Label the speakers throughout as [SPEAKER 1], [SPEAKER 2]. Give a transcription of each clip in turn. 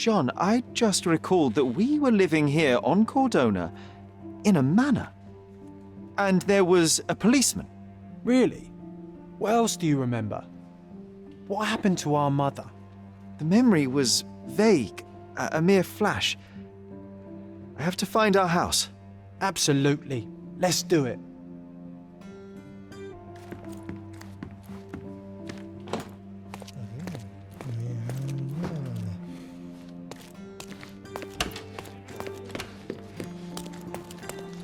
[SPEAKER 1] John, I just recalled that we were living here on Cordona in a manor. And there was a policeman.
[SPEAKER 2] Really? What else do you remember? What happened to our mother?
[SPEAKER 1] The memory was vague, a mere flash. I have to find our house.
[SPEAKER 2] Absolutely. Let's do it.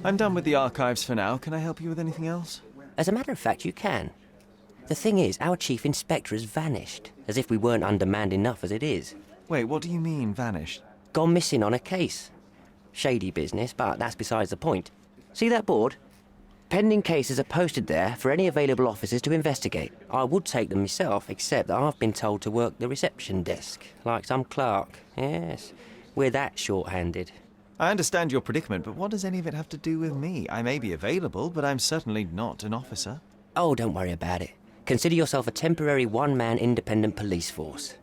[SPEAKER 1] I'm done with the archives for now. Can I help you with anything else?
[SPEAKER 3] As a matter of fact, you can. The thing is, our chief inspector has vanished, as if we weren't undermanned enough as it is.
[SPEAKER 1] Wait, what do you mean, vanished?
[SPEAKER 3] Gone missing on a case. Shady business, but that's besides the point. See that board? Pending cases are posted there for any available officers to investigate. I would take them myself, except that I've been told to work the reception desk, like some clerk. Yes, we're that short-handed.
[SPEAKER 1] I understand your predicament, but what does any of it have to do with me? I may be available, but I'm certainly not an officer.
[SPEAKER 3] Oh, don't worry about it. Consider yourself a temporary one-man independent police force.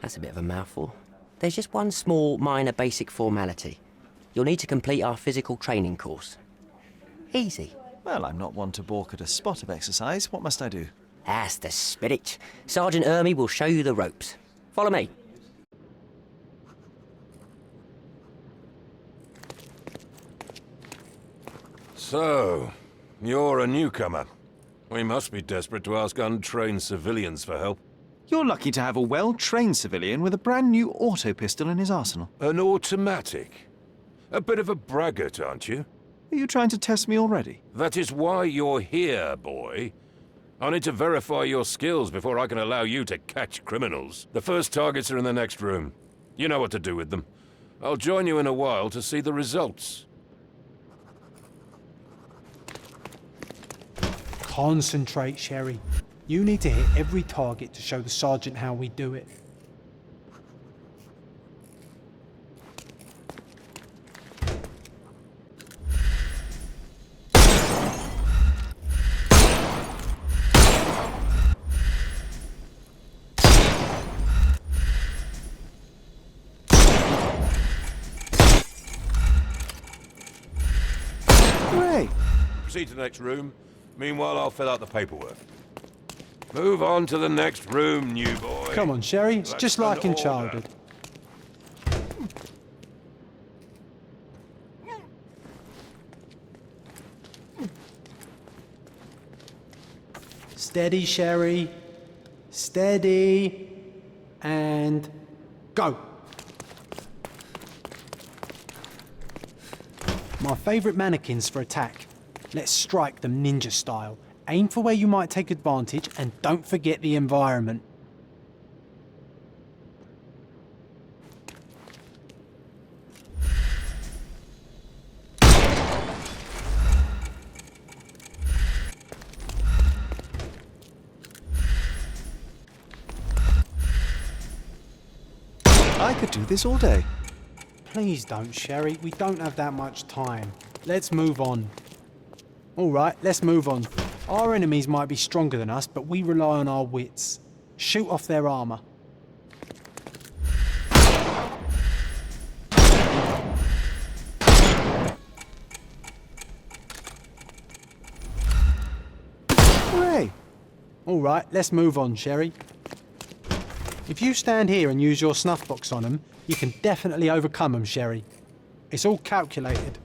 [SPEAKER 3] That's a bit of a mouthful. There's just one small, minor basic formality. You'll need to complete our physical training course. Easy.
[SPEAKER 1] Well, I'm not one to balk at a spot of exercise. What must I do?
[SPEAKER 3] That's the spirit. Sergeant Ermy will show you the ropes. Follow me.
[SPEAKER 4] So, you're a newcomer. We must be desperate to ask untrained civilians for help.
[SPEAKER 1] You're lucky to have a well-trained civilian with a brand new auto pistol in his arsenal.
[SPEAKER 4] An automatic? A bit of a braggart, aren't you?
[SPEAKER 1] Are you trying to test me already?
[SPEAKER 4] That is why you're here, boy. I need to verify your skills before I can allow you to catch criminals. The first targets are in the next room. You know what to do with them. I'll join you in a while to see the results.
[SPEAKER 2] Concentrate, Sherry. You need to hit every target to show the sergeant how we do it.
[SPEAKER 1] Hooray!
[SPEAKER 4] Proceed to the next room. Meanwhile, I'll fill out the paperwork. Move on to the next room, new boy.
[SPEAKER 2] Come on, Sherry. It's
[SPEAKER 4] That's
[SPEAKER 2] just like
[SPEAKER 4] an
[SPEAKER 2] in
[SPEAKER 4] order.
[SPEAKER 2] childhood. Steady, Sherry. Steady. And go. My favourite mannequins for attack. Let's strike them ninja style. Aim for where you might take advantage and don't forget the environment.
[SPEAKER 1] I could do this all day.
[SPEAKER 2] Please don't, Sherry. We don't have that much time. Let's move on. All right, let's move on. Our enemies might be stronger than us, but we rely on our wits. Shoot off their armor.
[SPEAKER 1] Hooray!
[SPEAKER 2] All right, let's move on, Sherry. If you stand here and use your snuff box on them, you can definitely overcome them, Sherry. It's all calculated.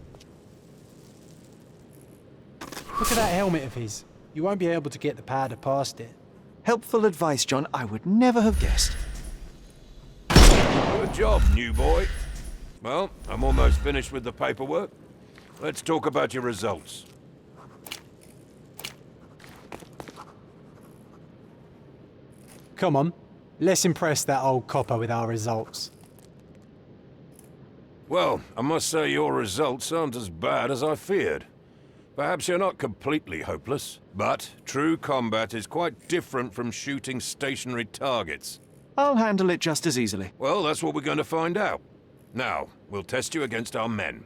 [SPEAKER 2] Look at that helmet of his. You won't be able to get the powder past it.
[SPEAKER 1] Helpful advice, John. I would never have guessed.
[SPEAKER 4] Good job, new boy. Well, I'm almost finished with the paperwork. Let's talk about your results.
[SPEAKER 2] Come on, let's impress that old copper with our results.
[SPEAKER 4] Well, I must say your results aren't as bad as I feared. Perhaps you're not completely hopeless, but true combat is quite different from shooting stationary targets.
[SPEAKER 1] I'll handle it just as easily.
[SPEAKER 4] Well, that's what we're going to find out. Now, we'll test you against our men.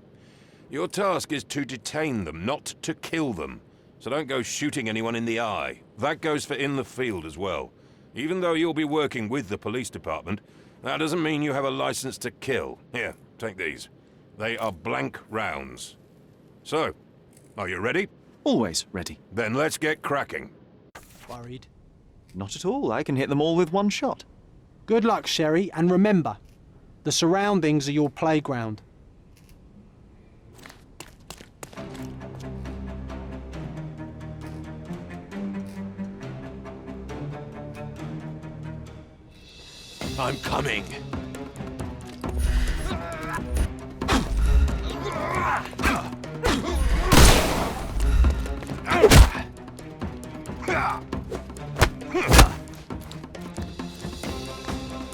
[SPEAKER 4] Your task is to detain them, not to kill them. So don't go shooting anyone in the eye. That goes for in the field as well. Even though you'll be working with the police department, That doesn't mean you have a license to kill. Here, take these. They are blank rounds. So, are you ready?
[SPEAKER 1] Always ready.
[SPEAKER 4] Then let's get cracking.
[SPEAKER 2] Worried?
[SPEAKER 1] Not at all. I can hit them all with one shot.
[SPEAKER 2] Good luck, Sherry, and remember, the surroundings are your playground.
[SPEAKER 4] I'm coming.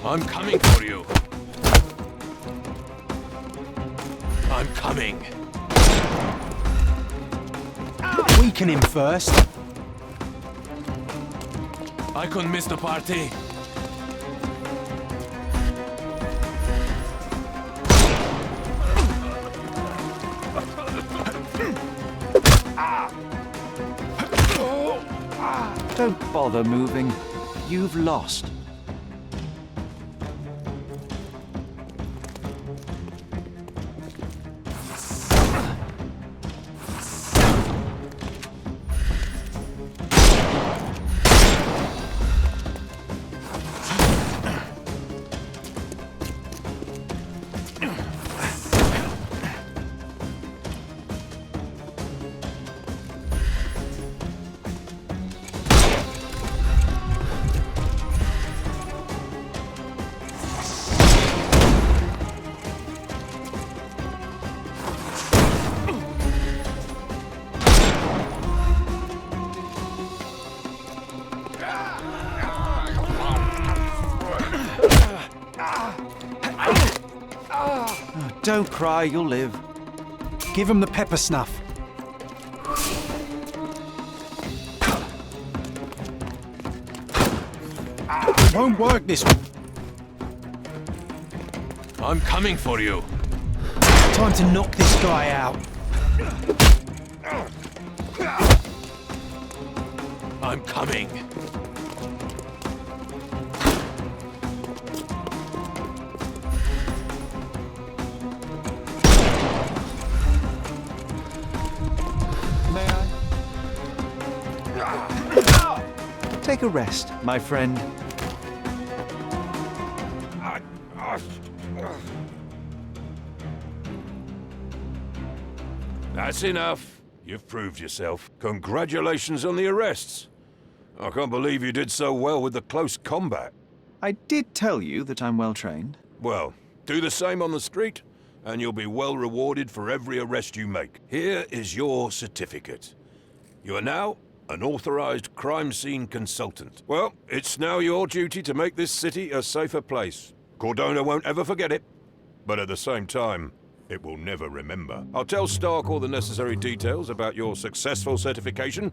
[SPEAKER 4] I'm coming for you. I'm coming.
[SPEAKER 2] Weaken him first.
[SPEAKER 4] I couldn't miss the party.
[SPEAKER 1] Don't bother moving. You've lost. Don't cry, you'll live.
[SPEAKER 2] Give him the pepper snuff. Won't work this one.
[SPEAKER 4] I'm coming for you.
[SPEAKER 2] Time to knock this guy out.
[SPEAKER 4] I'm coming.
[SPEAKER 1] May I? Take a rest, my friend.
[SPEAKER 4] That's enough. You've proved yourself. Congratulations on the arrests. I can't believe you did so well with the close combat.
[SPEAKER 1] I did tell you that I'm well trained.
[SPEAKER 4] Well, do the same on the street, and you'll be well rewarded for every arrest you make. Here is your certificate. You are now an authorized crime scene consultant. Well, it's now your duty to make this city a safer place. Cordona won't ever forget it, but at the same time, it will never remember. I'll tell Stark all the necessary details about your successful certification.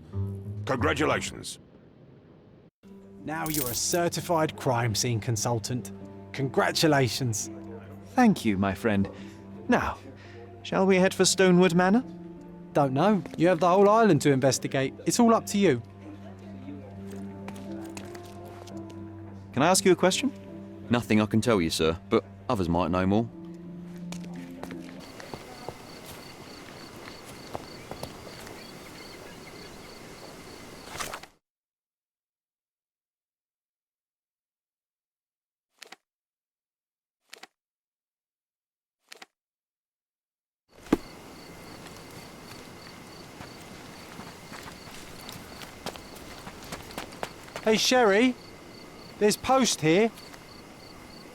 [SPEAKER 4] Congratulations.
[SPEAKER 2] Now you're a certified crime scene consultant. Congratulations.
[SPEAKER 1] Thank you, my friend. Now, shall we head for Stonewood Manor?
[SPEAKER 2] Don't know. You have the whole island to investigate. It's all up to you.
[SPEAKER 1] Can I ask you a question?
[SPEAKER 5] Nothing I can tell you, sir, but others might know more.
[SPEAKER 2] Hey, Sherry. There's post here.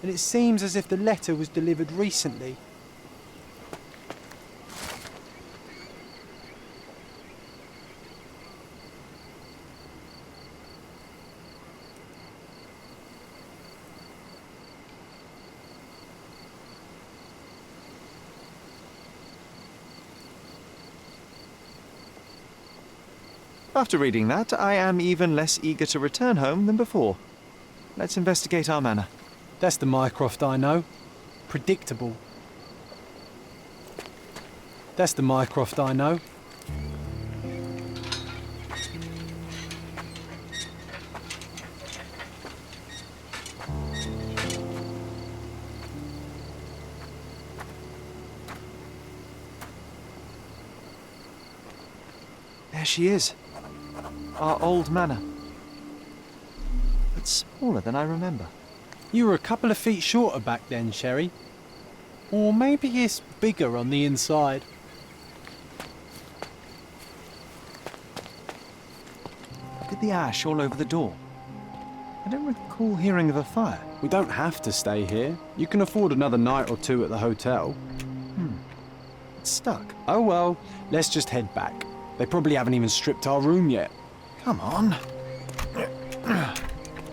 [SPEAKER 2] And it seems as if the letter was delivered recently.
[SPEAKER 1] After reading that, I am even less eager to return home than before. Let's investigate our manor.
[SPEAKER 2] That's the Mycroft I know. Predictable. That's the Mycroft I know.
[SPEAKER 1] There she is. Our old manor. But smaller than I remember.
[SPEAKER 2] You were a couple of feet shorter back then, Sherry. Or maybe it's bigger on the inside.
[SPEAKER 1] Look at the ash all over the door. I don't recall hearing of a fire.
[SPEAKER 2] We don't have to stay here. You can afford another night or two at the hotel.
[SPEAKER 1] It's stuck.
[SPEAKER 2] Oh well, let's just head back. They probably haven't even stripped our room yet.
[SPEAKER 1] Come on.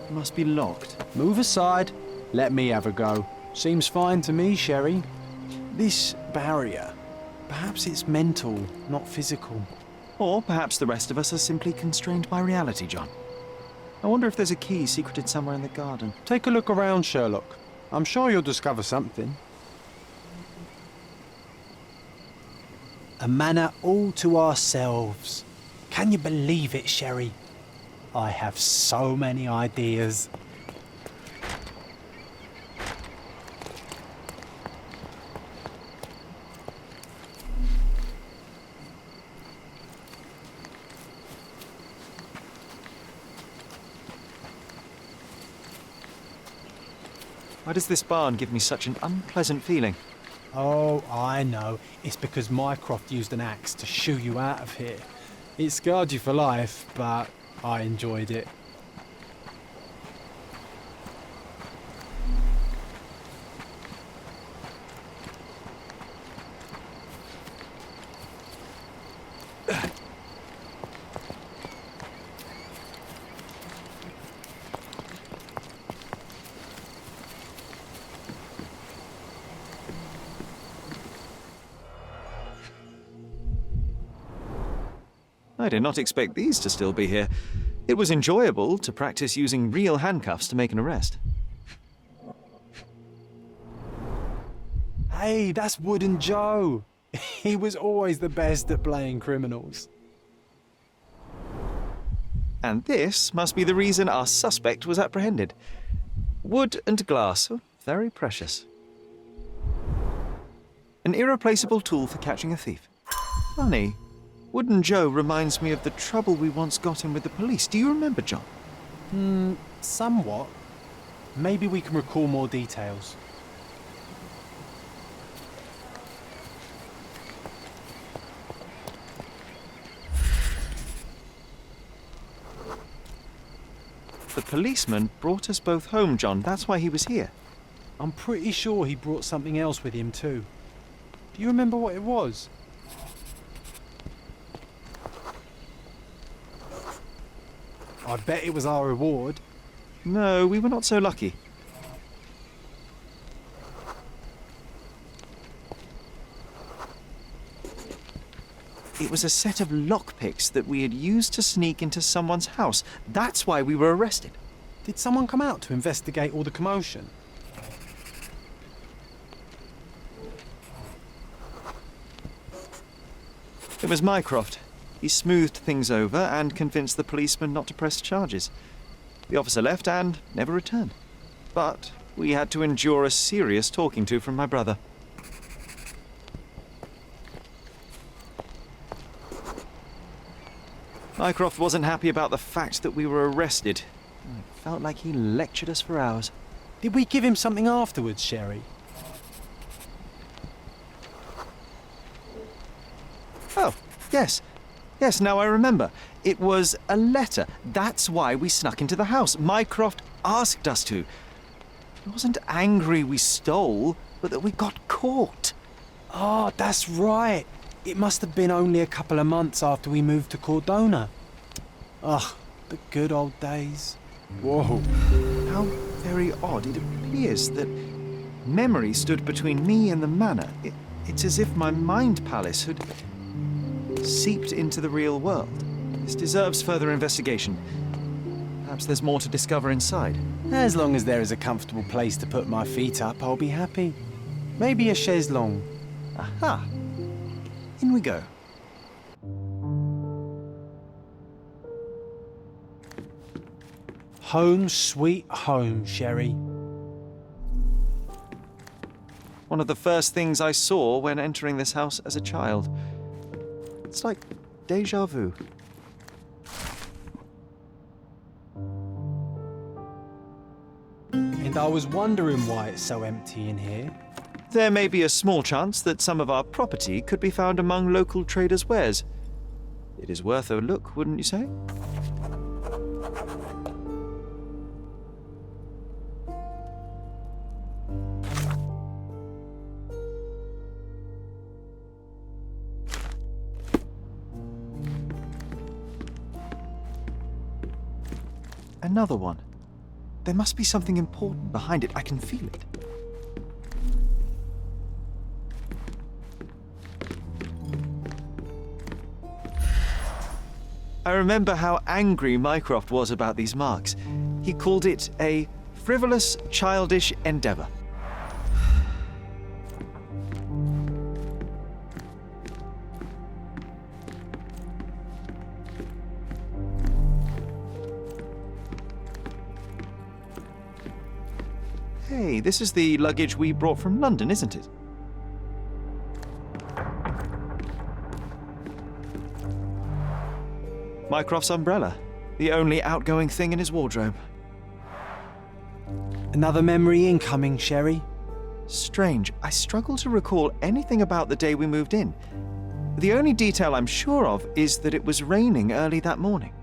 [SPEAKER 1] Must be locked.
[SPEAKER 2] Move aside. Let me have a go. Seems fine to me, Sherry. This barrier, perhaps it's mental, not physical.
[SPEAKER 1] Or perhaps the rest of us are simply constrained by reality, John. I wonder if there's a key secreted somewhere in the garden.
[SPEAKER 2] Take a look around, Sherlock. I'm sure you'll discover something. A manor all to ourselves. Can you believe it, Sherry? I have so many ideas.
[SPEAKER 1] Why does this barn give me such an unpleasant feeling?
[SPEAKER 2] Oh, I know. It's because Mycroft used an axe to shoo you out of here. It scarred you for life, but I enjoyed it.
[SPEAKER 1] I did not expect these to still be here. It was enjoyable to practice using real handcuffs to make an arrest.
[SPEAKER 2] Hey, that's Wooden Joe. He was always the best at playing criminals.
[SPEAKER 1] And this must be the reason our suspect was apprehended. Wood and glass, oh, very precious. An irreplaceable tool for catching a thief. Funny. Wooden Joe reminds me of the trouble we once got in with the police. Do you remember, John?
[SPEAKER 2] Somewhat. Maybe we can recall more details.
[SPEAKER 1] The policeman brought us both home, John. That's why he was here.
[SPEAKER 2] I'm pretty sure he brought something else with him too. Do you remember what it was? I bet it was our reward.
[SPEAKER 1] No, we were not so lucky. It was a set of lockpicks that we had used to sneak into someone's house. That's why we were arrested.
[SPEAKER 2] Did someone come out to investigate all the commotion?
[SPEAKER 1] It was Mycroft. He smoothed things over and convinced the policeman not to press charges. The officer left and never returned. But we had to endure a serious talking to from my brother. Mycroft wasn't happy about the fact that we were arrested. It felt like he lectured us for hours.
[SPEAKER 2] Did we give him something afterwards, Sherry?
[SPEAKER 1] Oh, yes. Yes, now I remember. It was a letter. That's why we snuck into the house. Mycroft asked us to. He wasn't angry we stole, but that we got caught.
[SPEAKER 2] Oh, that's right. It must have been only a couple of months after we moved to Cordona. Ugh, the good old days. Whoa.
[SPEAKER 1] How very odd. It appears that memory stood between me and the manor. It's as if my mind palace had seeped into the real world. This deserves further investigation. Perhaps there's more to discover inside.
[SPEAKER 2] As long as there is a comfortable place to put my feet up, I'll be happy. Maybe a chaise longue.
[SPEAKER 1] Aha! In we go.
[SPEAKER 2] Home sweet home, Sherry.
[SPEAKER 1] One of the first things I saw when entering this house as a child. It's like Deja vu.
[SPEAKER 2] And I was wondering why it's so empty in here.
[SPEAKER 1] There may be a small chance that some of our property could be found among local traders' wares. It is worth a look, wouldn't you say? Another one. There must be something important behind it. I can feel it. I remember how angry Mycroft was about these marks. He called it a frivolous, childish endeavor. Hey, this is the luggage we brought from London, isn't it? Mycroft's umbrella, the only outgoing thing in his wardrobe.
[SPEAKER 2] Another memory incoming, Sherry.
[SPEAKER 1] Strange, I struggle to recall anything about the day we moved in. The only detail I'm sure of is that it was raining early that morning.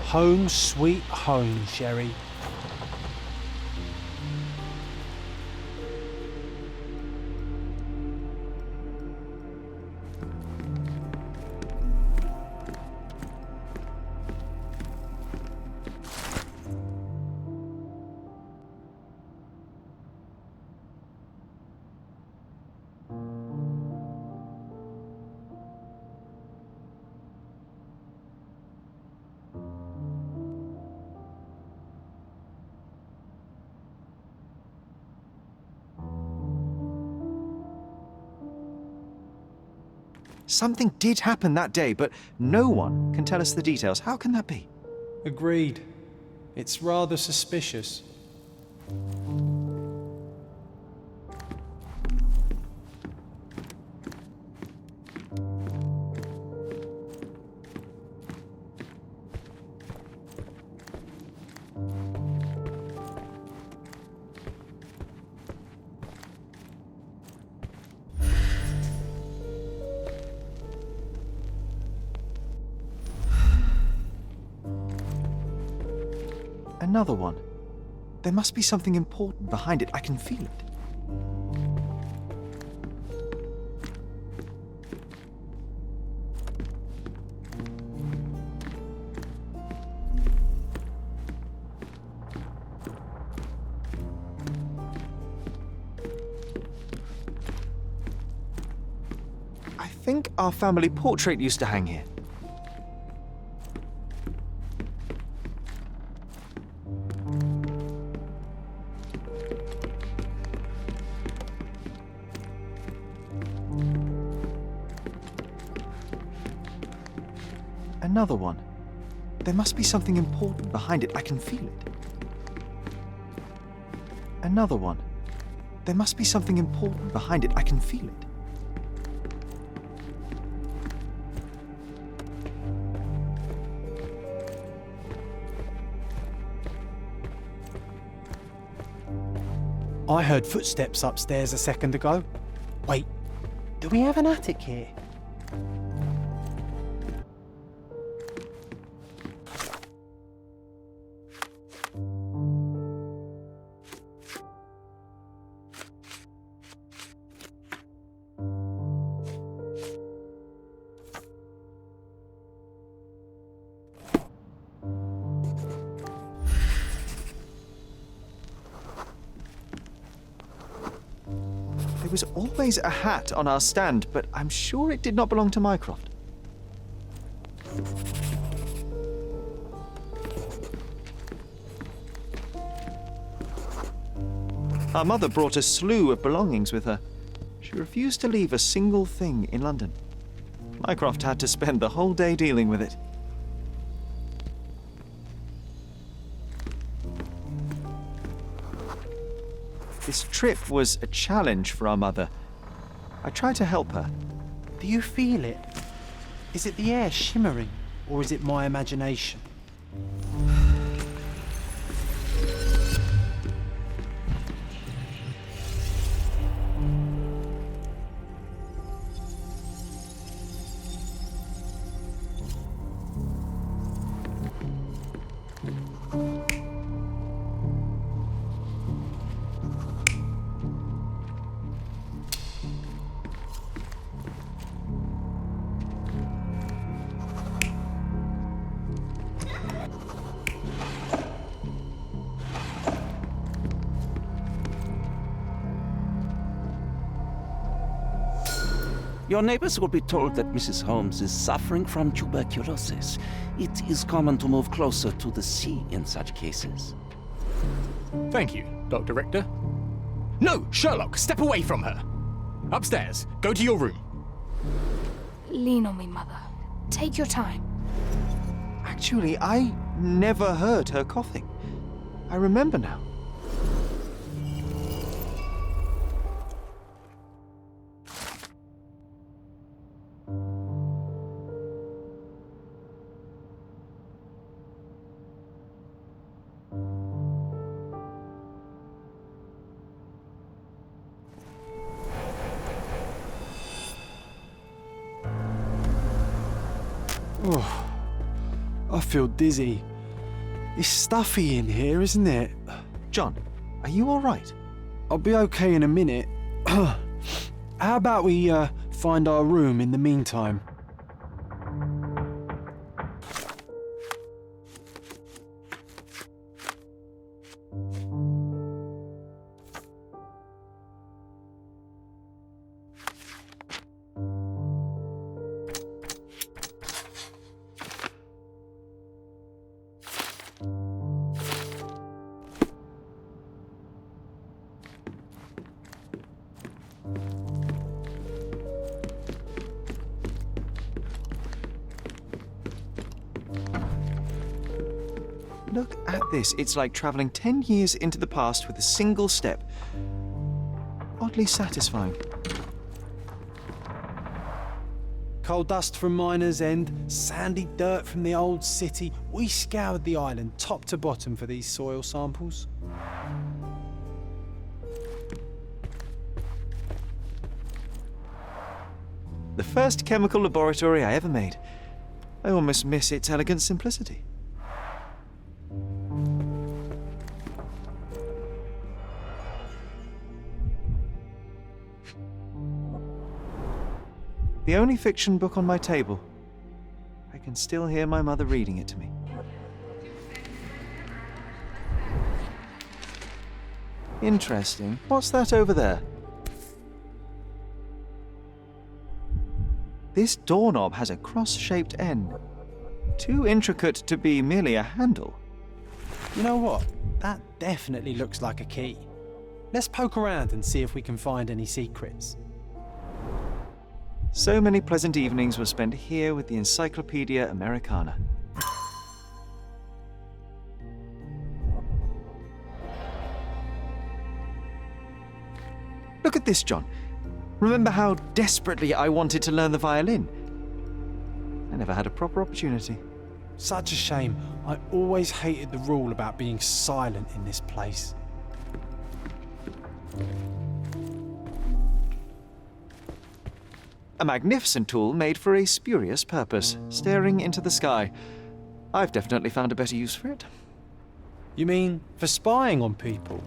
[SPEAKER 2] Home sweet home, Sherry.
[SPEAKER 1] Something did happen that day, but no one can tell us the details. How can that be?
[SPEAKER 2] Agreed. It's rather suspicious.
[SPEAKER 1] Another one. There must be something important behind it. I can feel it. I think our family portrait used to hang here. Another one. There must be something important behind it. I can feel it. Another one. There must be something important behind it. I can feel it.
[SPEAKER 2] I heard footsteps upstairs a second ago. Wait, do we have an attic here?
[SPEAKER 1] There was always a hat on our stand, but I'm sure it did not belong to Mycroft. Our mother brought a slew of belongings with her. She refused to leave a single thing in London. Mycroft had to spend the whole day dealing with it. This trip was a challenge for our mother. I try to help her.
[SPEAKER 2] Do you feel it? Is it the air shimmering, or is it my imagination?
[SPEAKER 6] Your neighbors will be told that Mrs. Holmes is suffering from tuberculosis. It is common to move closer to the sea in such cases.
[SPEAKER 7] Thank you, Dr. Richter. No, Sherlock, step away from her. Upstairs, go to your room.
[SPEAKER 8] Lean on me, Mother. Take your time.
[SPEAKER 1] Actually, I never heard her coughing. I remember now.
[SPEAKER 2] Oh, I feel dizzy. It's stuffy in here, isn't it?
[SPEAKER 1] John, are you all right?
[SPEAKER 2] I'll be okay in a minute. How about we find our room in the meantime?
[SPEAKER 1] Look at this. It's like traveling 10 years into the past with a single step. Oddly satisfying.
[SPEAKER 2] Coal dust from Miner's End, sandy dirt from the old city. We scoured the island top to bottom for these soil samples.
[SPEAKER 1] The first chemical laboratory I ever made. I almost miss its elegant simplicity. The only fiction book on my table. I can still hear my mother reading it to me. Interesting. What's that over there? This doorknob has a cross-shaped end. Too intricate to be merely a handle.
[SPEAKER 2] You know what? That definitely looks like a key. Let's poke around and see if we can find any secrets.
[SPEAKER 1] So many pleasant evenings were spent here with the Encyclopedia Americana. Look at this, John. Remember how desperately I wanted to learn the violin? I never had a proper opportunity.
[SPEAKER 2] Such a shame. I always hated the rule about being silent in this place.
[SPEAKER 1] A magnificent tool made for a spurious purpose, staring into the sky. I've definitely found a better use for it.
[SPEAKER 2] You mean for spying on people?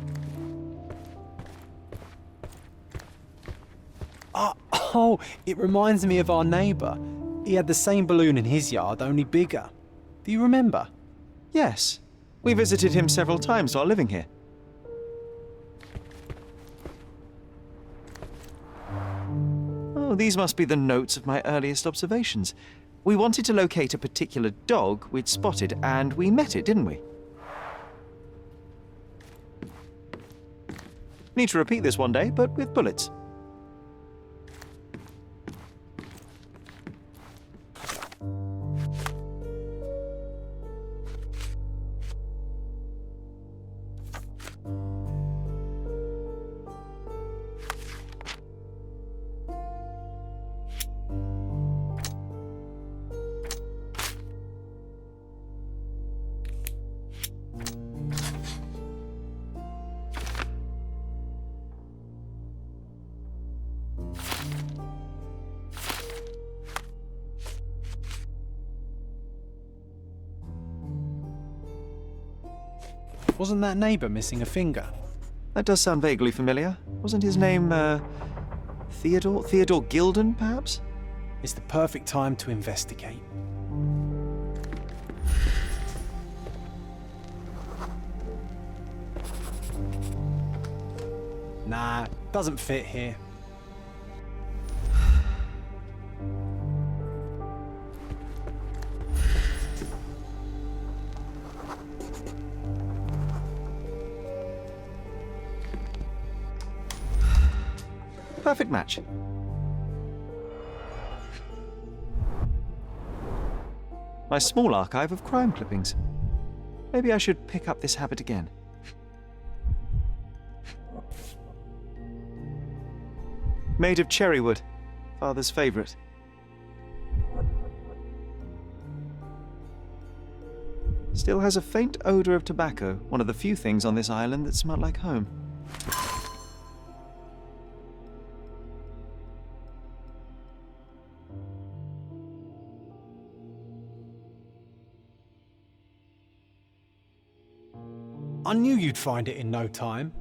[SPEAKER 2] Oh, it reminds me of our neighbour. He had the same balloon in his yard, only bigger. Do you remember?
[SPEAKER 1] Yes. We visited him several times while living here. Oh, these must be the notes of my earliest observations. We wanted to locate a particular dog we'd spotted, and we met it, didn't we? Need to repeat this one day, but with bullets.
[SPEAKER 2] Wasn't that neighbour missing a finger?
[SPEAKER 1] That does sound vaguely familiar. Wasn't his name, Theodore? Theodore Gilden, perhaps?
[SPEAKER 2] It's the perfect time to investigate. Nah, doesn't fit here.
[SPEAKER 1] Perfect match. My small archive of crime clippings. Maybe I should pick up this habit again. Made of cherry wood, Father's favourite. Still has a faint odour of tobacco, one of the few things on this island that smell like home.
[SPEAKER 2] I knew you'd find it in no time.